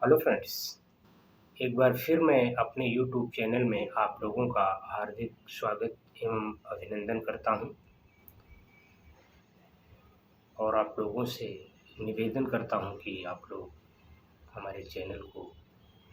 Hello friends, एक बार फिर मैं अपने यूट्यूब चैनल में आप लोगों का हार्दिक स्वागत एवं अभिनंदन करता हूं और आप लोगों से निवेदन करता हूं कि आप लोग हमारे चैनल को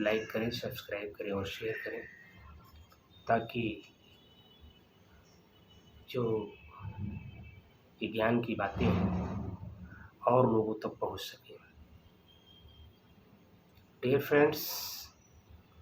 लाइक करें, सब्सक्राइब करें और शेयर करें ताकि जो विज्ञान की बातें हैं और लोगों तक पहुंच सकें। डियर फ्रेंड्स,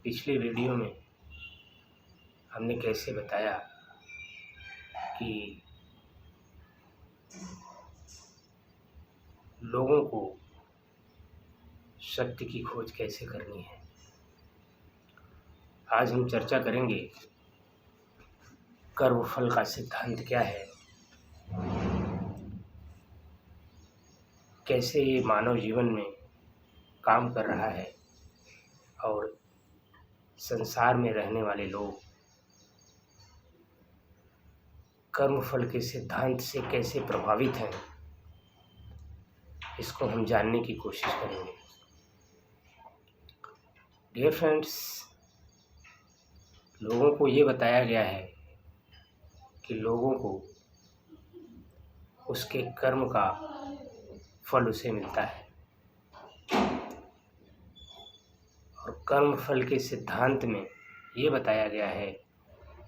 पिछले वीडियो में हमने कैसे बताया कि लोगों को सत्य की खोज कैसे करनी है। आज हम चर्चा करेंगे कर्मफल का सिद्धांत क्या है, कैसे ये मानव जीवन में काम कर रहा है और संसार में रहने वाले लोग कर्मफल के सिद्धांत से कैसे प्रभावित हैं, इसको हम जानने की कोशिश करेंगे। डियर फ्रेंड्स, लोगों को ये बताया गया है कि लोगों को उसके कर्म का फल उसे मिलता है और कर्म फल के सिद्धांत में ये बताया गया है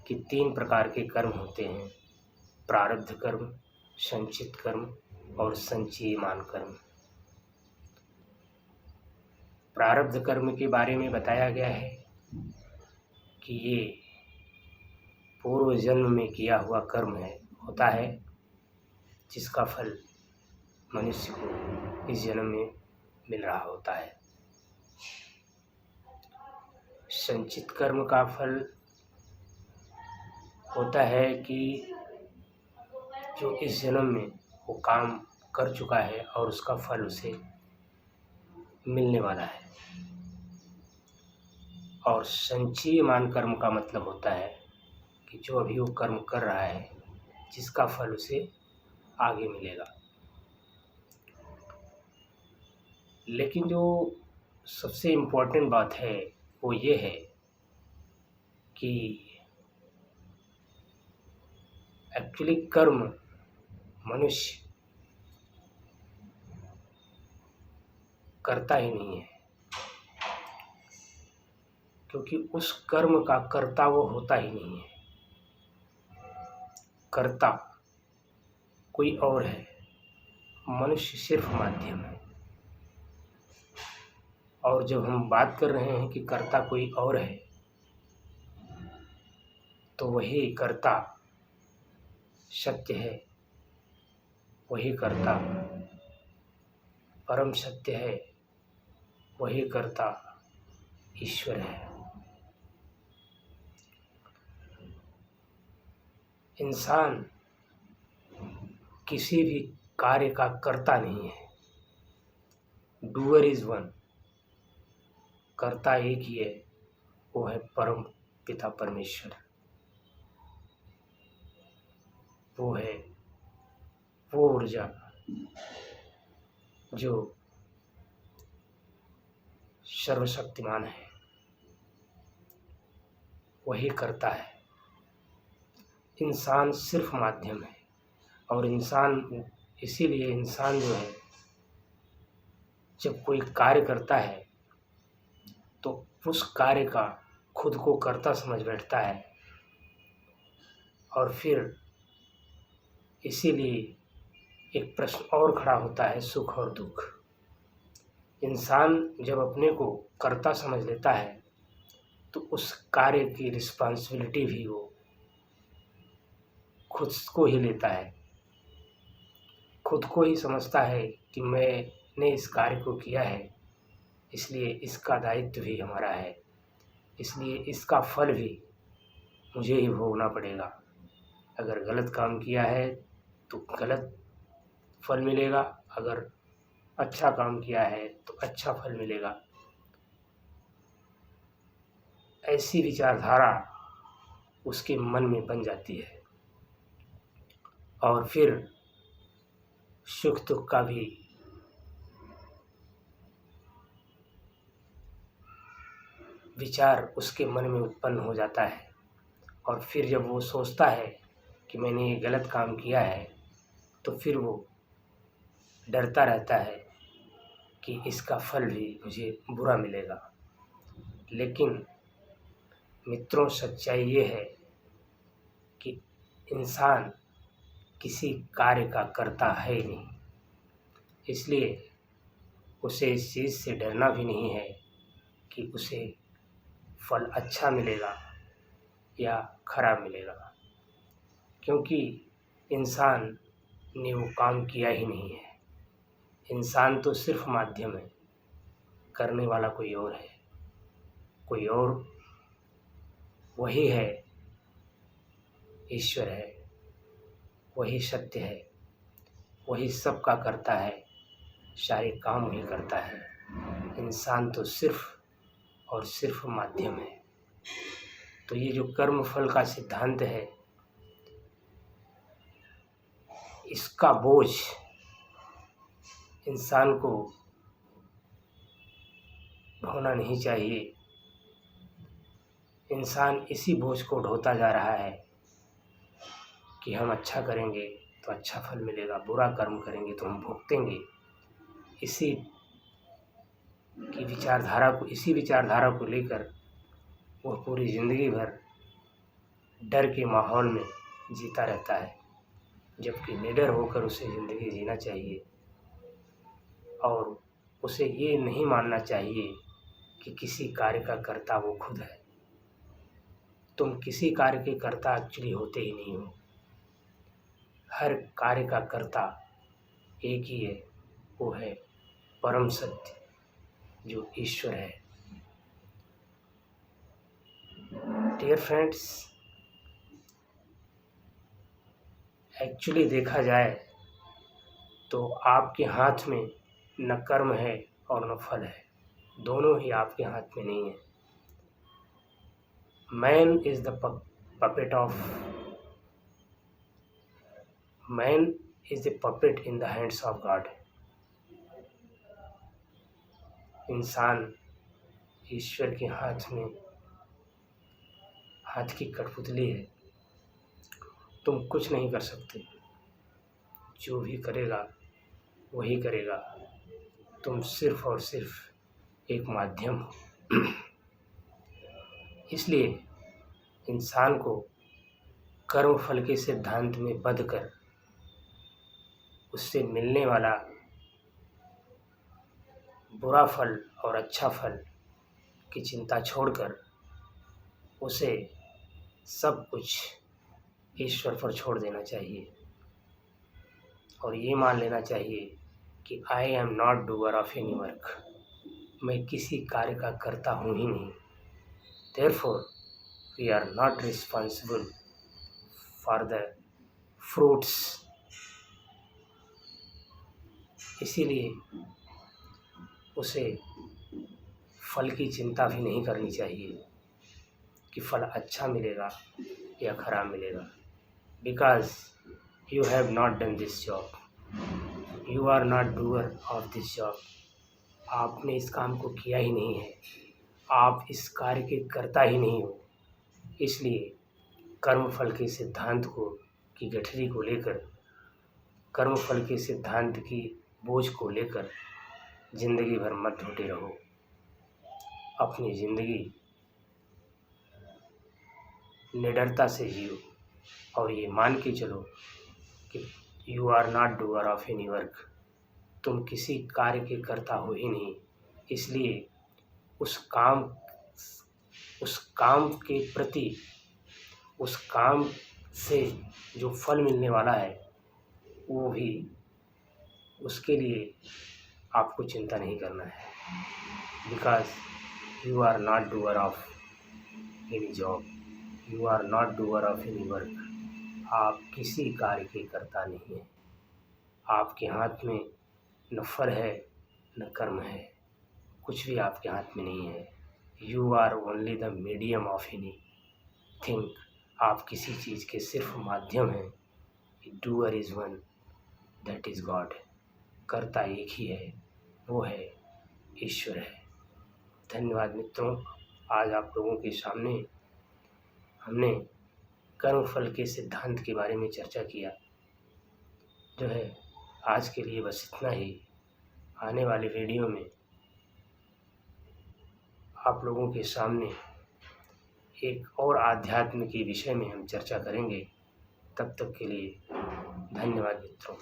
कि 3 प्रकार के कर्म होते हैं: प्रारब्ध कर्म, संचित कर्म और संचयमान कर्म। प्रारब्ध कर्म के बारे में बताया गया है कि ये पूर्व जन्म में किया हुआ कर्म होता है जिसका फल मनुष्य को इस जन्म में मिल रहा होता है। संचित कर्म का फल होता है कि जो इस जन्म में वो काम कर चुका है और उसका फल उसे मिलने वाला है। और संचयमान कर्म का मतलब होता है कि जो अभी वो कर्म कर रहा है जिसका फल उसे आगे मिलेगा। लेकिन जो सबसे इम्पोर्टेंट बात है वो ये है कि एक्चुअली कर्म मनुष्य करता ही नहीं है, क्योंकि उस कर्म का कर्ता वो होता ही नहीं है। कर्ता कोई और है, मनुष्य सिर्फ माध्यम है। और जब हम बात कर रहे हैं कि कर्ता कोई और है तो वही कर्ता सत्य है, वही कर्ता परम सत्य है, वही कर्ता ईश्वर है। इंसान किसी भी कार्य का कर्ता नहीं है। डूअर इज वन, कर्ता एक ही है, वो है परम पिता परमेश्वर। वो है वो ऊर्जा जो सर्वशक्तिमान है, वही करता है। इंसान सिर्फ माध्यम है और इसीलिए इंसान जो है जब कोई कार्य करता है तो उस कार्य का खुद को कर्ता समझ बैठता है और फिर इसीलिए एक प्रश्न और खड़ा होता है, सुख और दुख। इंसान जब अपने को कर्ता समझ लेता है तो उस कार्य की रिस्पॉन्सिबिलिटी भी वो खुद को ही लेता है, खुद को ही समझता है कि मैंने इस कार्य को किया है, इसलिए इसका दायित्व भी हमारा है, इसलिए इसका फल भी मुझे ही भोगना पड़ेगा। अगर गलत काम किया है तो गलत फल मिलेगा, अगर अच्छा काम किया है तो अच्छा फल मिलेगा। ऐसी विचारधारा उसके मन में बन जाती है और फिर सुख दुख का भी विचार उसके मन में उत्पन्न हो जाता है और फिर जब वो सोचता है कि मैंने ये गलत काम किया है तो फिर वो डरता रहता है कि इसका फल भी मुझे बुरा मिलेगा। लेकिन मित्रों, सच्चाई ये है कि इंसान किसी कार्य का करता है ही नहीं, इसलिए उसे इस चीज़ से डरना भी नहीं है कि उसे फल अच्छा मिलेगा या खराब मिलेगा, क्योंकि इंसान ने वो काम किया ही नहीं है। इंसान तो सिर्फ माध्यम है, करने वाला कोई और है, कोई और वही है, ईश्वर है, वही सत्य है, वही सब का करता है, सारे काम वही करता है। इंसान तो सिर्फ और सिर्फ माध्यम है। तो ये जो कर्म फल का सिद्धांत है, इसका बोझ इंसान को ढोना नहीं चाहिए। इंसान इसी बोझ को ढोता जा रहा है कि हम अच्छा करेंगे तो अच्छा फल मिलेगा, बुरा कर्म करेंगे तो हम भुगतेंगे। इसी विचारधारा को लेकर वो पूरी ज़िंदगी भर डर के माहौल में जीता रहता है, जबकि निडर होकर उसे ज़िंदगी जीना चाहिए और उसे ये नहीं मानना चाहिए कि किसी कार्य का कर्ता वो खुद है। तुम किसी कार्य के कर्ता एक्चुअली होते ही नहीं हो। हर कार्य का कर्ता एक ही है, वो है परम सत्य जो ईश्वर है। डियर फ्रेंड्स, एक्चुअली देखा जाए तो आपके हाथ में न कर्म है और न फल है, दोनों ही आपके हाथ में नहीं है। Man is the puppet in the hands of God. इंसान ईश्वर के हाथ की कठपुतली है। तुम कुछ नहीं कर सकते, जो भी करेगा वही करेगा। तुम सिर्फ और सिर्फ एक माध्यम हो। इसलिए इंसान को कर्म फल के सिद्धांत में बंध कर उससे मिलने वाला बुरा फल और अच्छा फल की चिंता छोड़कर उसे सब कुछ ईश्वर पर छोड़ देना चाहिए और ये मान लेना चाहिए कि I am not doer of any work. मैं किसी कार्य का करता हूँ ही नहीं। Therefore, we are not responsible for the fruits. इसीलिए उसे फल की चिंता भी नहीं करनी चाहिए कि फल अच्छा मिलेगा या खराब मिलेगा। Because you have not done this job. You are not doer of this job. आपने इस काम को किया ही नहीं है, आप इस कार्य के करता ही नहीं हो। इसलिए कर्म फल के सिद्धांत की गठरी को लेकर, कर्म फल के सिद्धांत की बोझ को लेकर ज़िंदगी भर मत ढूंढते रहो। अपनी ज़िंदगी निडरता से जियो और ये मान के चलो कि you are not doer of any work. तुम किसी कार्य के करता हो ही नहीं। इसलिए उस काम के प्रति, उस काम से जो फल मिलने वाला है वो भी, उसके लिए आपको चिंता नहीं करना है। Because you are not doer of any job, you are not doer of any work. आप किसी कार्य के करता नहीं हैं। आपके हाथ में न फल है न कर्म है, कुछ भी आपके हाथ में नहीं है। You are only the medium of any thing. आप किसी चीज़ के सिर्फ माध्यम हैं। Doer is one, that is God. कर्ता एक ही है, वो है ईश्वर है। धन्यवाद मित्रों। आज आप लोगों के सामने हमने कर्मफल के सिद्धांत के बारे में चर्चा किया। जो है आज के लिए बस इतना ही। आने वाले वीडियो में आप लोगों के सामने एक और आध्यात्म के विषय में हम चर्चा करेंगे। तब तक के लिए धन्यवाद मित्रों।